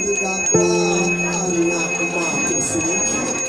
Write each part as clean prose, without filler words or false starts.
tidaklah anak makin sedikit.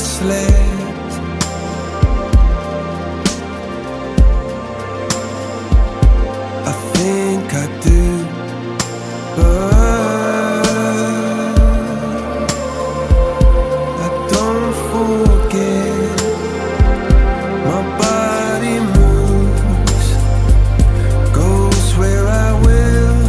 slept. I think I do, but I don't forget. My body moves, goes where I will,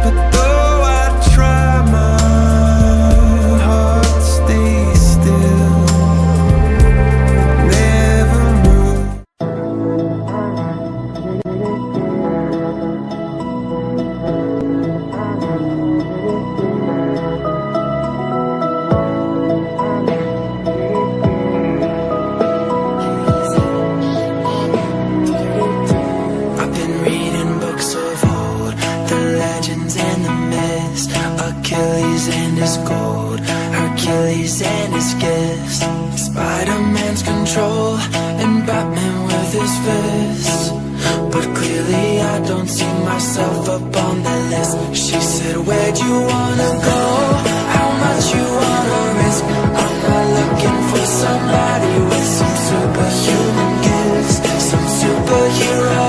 but though I try, my heart stays still, never moves. I've been reading books of old, the legends and the myths, Achilles and his gold, Hercules and his gifts, Spider-Man's control, and Batman with his fists. But clearly I don't see myself up on that list. She said, where'd you wanna go? How much you wanna risk? I'm not looking for somebody with some superhuman gifts, some superhero,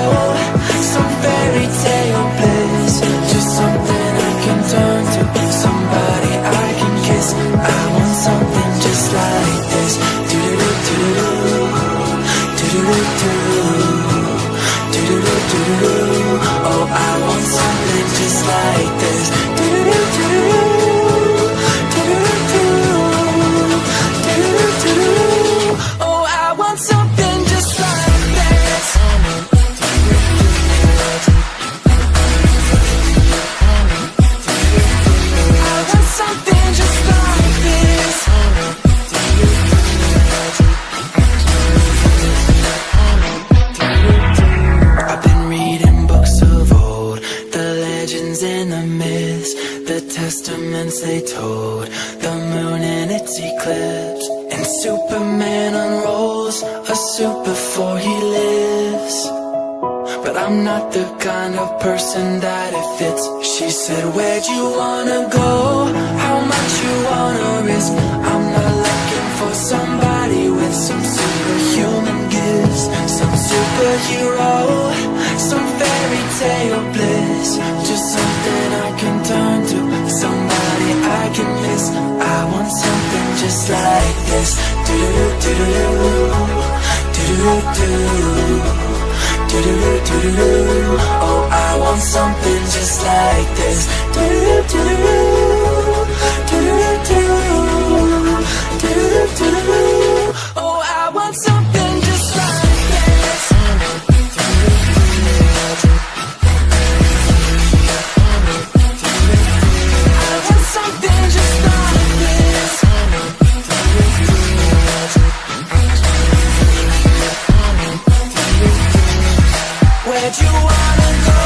some fairy tale bliss, just something I can turn to, somebody I can kiss. I want something just like this. Do-do-do-do-do, do-do-do-do, do-do-do-do-do. Oh, I want something just like this. Do-do-do-do-do, do-do-do-do, do-do-do-do. Oh, I want something just like this. I want something just like this. I've been reading books of old, the legends and the myths, the testaments they told, the moon and its eclipse, and Superman unrolls a suit before he lives. But I'm not the kind of person that it fits. She said, where'd you wanna go? How much you wanna risk? I'm not looking for somebody with some superhuman gifts, some superhero, some fairy tale bliss, just something I can turn to, somebody I can miss. I want something just like this. Do-do-do-do-do, do-do-do-do, do-do-do-do-do. Oh, I want something just like this. Do-do-do-do-do, do-do-do-do, do-do-do-do. Oh, I want something just like this. I want something just like this. Where'd you wanna go?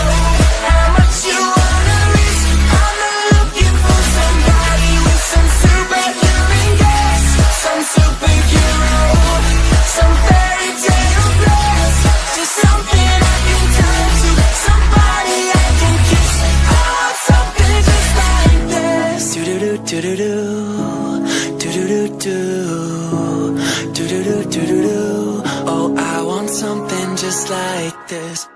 How much you wanna risk? I'm not looking for somebody with some superhuman gifts, some superhero, some fairy tale bliss, just something I can turn to, somebody I can kiss. I want something just like this. Do-do-do-do-do-do, do-do-do-do, do-do-do-do-do. Oh, I want something just like this.